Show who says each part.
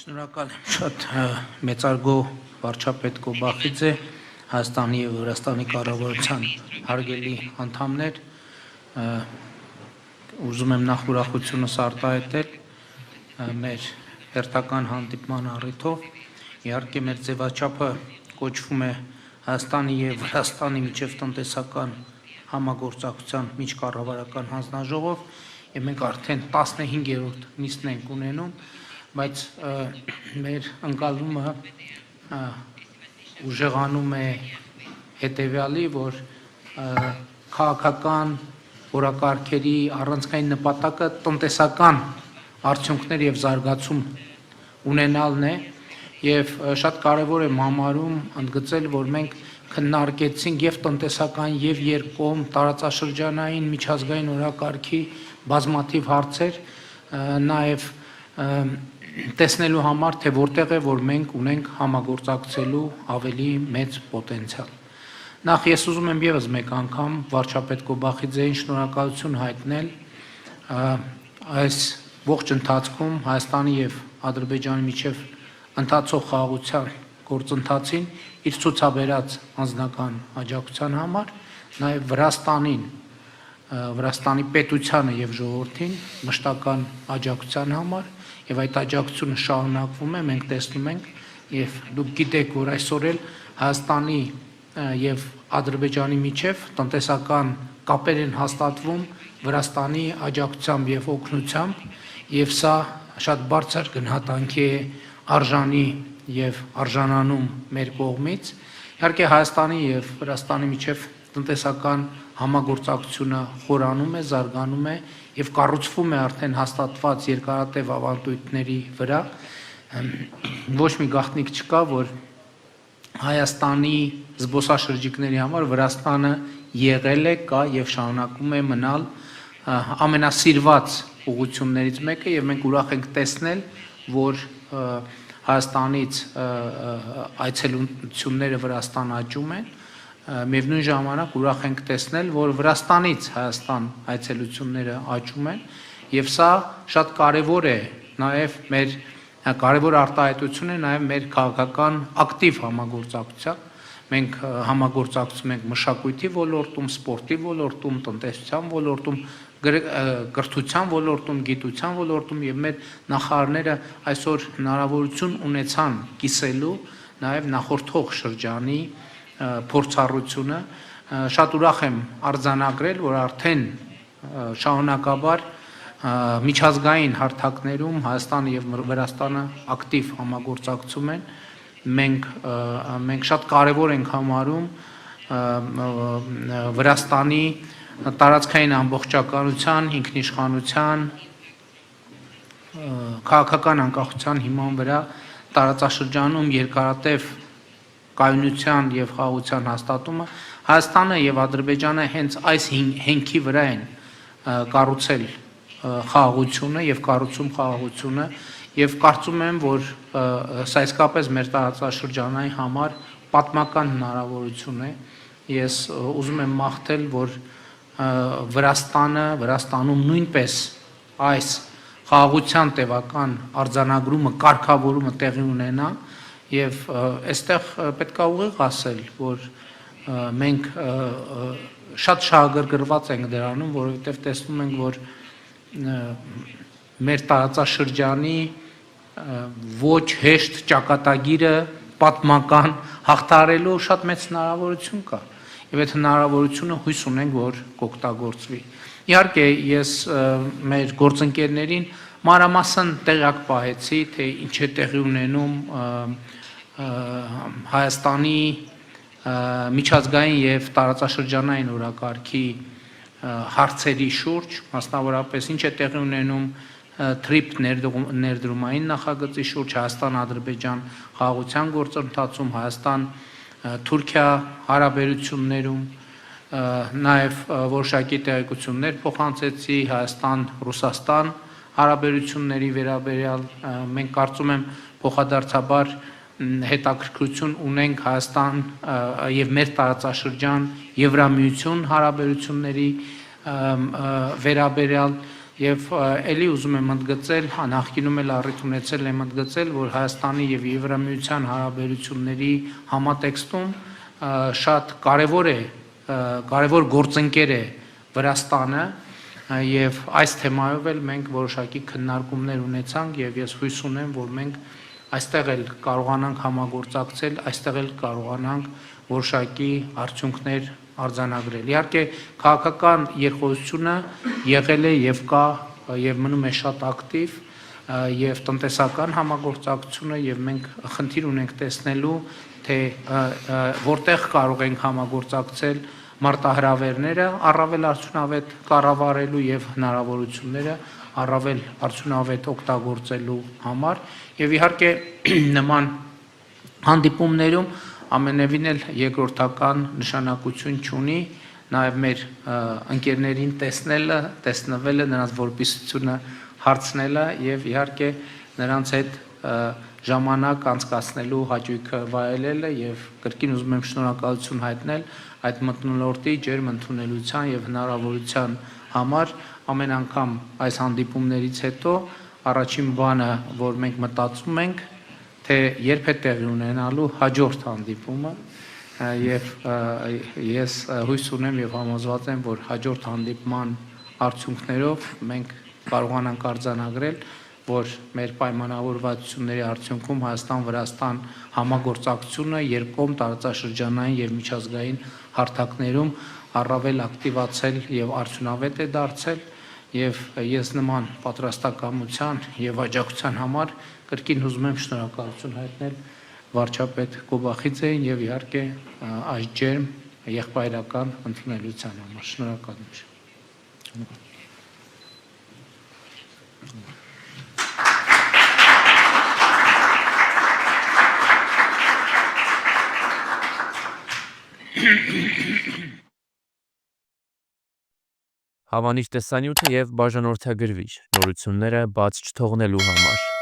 Speaker 1: Շնորհակալ եմ շատ մեծարգո վարչապետ Կոբախիձե, Հայաստանի և Վրաստանի կառավարության հարգելի անդամներ, ուզում եմ նախ ուրախությունս արտահայտել մեր հերթական հանդիպման առիթով, իհարկե մեր ձևաչափը կոչվում է Հայաստանի և Վրաստանի միջև տնտեսական համագործակցության միջկառավարական հանձնաժողով, եւ մենք արդեն 15-րդ նիստն ենք ունենում, բայց մեր ընկալումը ուժեղանում է հետևյալի, որ քաղաքական օրակարգերի առանցքային նպատակը տնտեսական արդյունքներ եւ զարգացում ունենալն է եւ շատ կարեւոր է համարում ընդգծել, որ մենք քննարկեցինք եւ տնտեսական եւ երկկողմ տարածաշրջանային միջազգային օրակարգի բազմաթիվ հարցեր, նաեւ տեսնելու համար, թե որտեղ է, որ մենք ունենք համագործակցելու ավելի մեծ պոտենցիալ։ Նախ ես ուզում եմ եւս մեկ անգամ վարչապետ Կոբախիձեին շնորհակալություն հայտնել այս ողջ ընթացքում Հայաստանի եւ Ադրբեջանի միջև ընթացող խաղաղության գործընթացին իր ցուցաբերած անձնական աջակցության համար, նաեւ Վրաստանի պետությանը եւ ժողովրդին մշտական աջակցության համար եւ այդ աջակցությունը շարունակվում է, մենք տեսնում ենք եւ դուք գիտեք, որ այսօր էլ Հայաստանի եւ Ադրբեջանի միջև տնտեսական կապեր են հաստատվում Վրաստանի աջակցությամբ եւ օգնությամբ եւ սա շատ բարձր գնահատանքի է արժանի եւ արժանանում մեր կողմից։ Իհարկե Հայաստանի եւ Վրաստանի միջև տնտեսական համագործակցությունը խորանում է, զարգանում է եւ կառուցվում է արդեն հաստատված երկարատև ավանդույթների վրա։ Ոչ մի գաղտնիք չկա, որ Հայաստանի զբոսաշրջիկների համար Վրաստանը եղել է, կա եւ շարունակում է մնալ ամենասիրված ուղղություններից մեկը եւ մենք ուրախ ենք տեսնել, որ Հայաստանից այցելությունները Վրաստան աճում են, միևնույն ժամանակ ուրախ ենք տեսնել, որ Վրաստանից Հայաստան այցելությունները աճում են եւ սա շատ կարեւոր է նաեւ մեր կարեւոր արտահայտություն է նաեւ մեր քաղաքական ակտիվ համագործակցության։ Մենք համագործակցում ենք մշակույթի ոլորտում, սպորտի ոլորտում, տնտեսության ոլորտում, կրթության ոլորտում, գիտության ոլորտում եւ մեր նախարարները այսօր հնարավորություն ունեցան կիսելու նաեւ նախորդող շրջանի փորձառությունը։ Շատ ուրախ եմ արձանագրել, որ արդեն շարունակաբար միջազգային հարթակներում Հայաստանը եւ Վրաստանը ակտիվ համագործակցում են։ Մենք շատ կարեւոր ենք համարում Վրաստանի տարածքային ամբողջականության, ինքնիշխանության, քաղաքական անկախության հիման վրա տարածաշրջանում երկարատև կայունության եւ խաղաղության հաստատումը Հայաստանը եւ Ադրբեջանը հենց այս հենքի վրա են կառուցել խաղաղությունը եւ կառուցում խաղաղությունը եւ կարծում եմ, որ սա իսկապես մեր տարածաշրջանային համար պատմական հնարավորություն է։ Ես ուզում եմ մաղթել, որ Վրաստանում նույնպես այս խաղաղության տևական արձանագրումը, կարգավորումը տեղի ունենա եւ այստեղ պետք է ուղիղ ասել, որ մենք շատ շահագրգռված ենք դրանում, որովհետեւ տեսնում ենք, որ մեր տարածաշրջանի ոչ հեշտ ճակատագիրը պատմական հաղթահարելու շատ մեծ հնարավորություն կա եւ այդ հնարավորությունը հույս ունենք, որ կօգտագործվի։ Իհարկե ես մեր գործընկերներին մանրամասն տեղյակ պահեցի, թե ինչ է տեղի ունենում Հայաստանի միջազգային եւ տարածաշրջանային օրակարգի հարցերի շուրջ, մասնավորապես ինչ է տեղի ունենում թրիփ ներդրումային նախագծի շուրջ Հայաստան-Ադրբեջան խաղաղության գործընթացում, Հայաստան-Թուրքիա հարաբերություններում, նաեւ որոշակի տեղեկություններ փոխանցեցի Հայաստան-Ռուսաստան հարաբերությունների վերաբերյալ։ Մենք կարծում եմ փոխադարձաբար հետաքրքրություն ունենք Հայաստան եւ մեր տարածաշրջան Եվրամիություն հարաբերությունների վերաբերյալ Եվ ելի ուզում եմ ընդգծել, նախկինում էլ առիթ ունեցել եմ ընդգծել, որ Հայաստանի եւ Եվրամիության հարաբերությունների համատեքստում շատ կարևոր գործընկեր է Վրաստանը եւ այս թեմայով էլ մենք որոշակի քննարկումներ ունեցանք եւ ես հույս ունեմ, որ մենք այստեղ էլ կարողանանք համագործակցել, այստեղ էլ կարողանանք որոշակի արդյունքներ արձանագրել։ Իհարկե քաղաքական երկխոսությունը եղել է եւ կա եւ մնում է շատ ակտիվ եւ տնտեսական համագործակցությունը եւ մենք խնդիր ունենք տեսնելու, թե որտեղ կարող ենք համագործակցել մարտահրավերները առավել արդյունավետ կառավարելու եւ հնարավորությունները առավել արդյունավետ օգտագործելու համար եւ իհարկե նման հանդիպումներում ամենևին էլ երկրորդական նշանակություն չունի նաեւ մեր ընկերներին տեսնվելը, նրանց որպիսությունը հարցնելը եւ իհարկե նրանց հետ ժամանակ անցկացնելու հաճույքը վայելելը եւ կրկին ուզում եմ շնորհակալություն հայտնել այդ մթնոլորտի ջերմ ընդունելության եւ հնարավորության համար ամեն անգամ այս հանդիպումներից հետո առաջին բանը, որ մենք մտածում ենք, թե երբ է տեղի ունենալու հաջորդ հանդիպումը եւ ես հույս ունեմ եւ համոզված եմ, որ հաջորդ հանդիպման արդյունքներով մենք կարողանանք արձանագրել, որ մեր պայմանավորվածությունների արդյունքում Հայաստան-Վրաստան համագործակցությունը երկկողմ տարածաշրջանային եւ միջազգային հարթակներում առավել ակտիվացել եւ արդյունավետ է դարձել եւ ես նման պատրաստակամության եւ աջակցության համար կրկին ուզում եմ շնորհակալություն հայտնել վարչապետ Կոբախիձեին եւ իհարկե այս ջերմ եղբայրական ընդունելության համար շնորհակալություն։
Speaker 2: Հավանիչ տեսանյութը եւ բաժանորդագրվիչ նորությունները բաց չթողնելու համար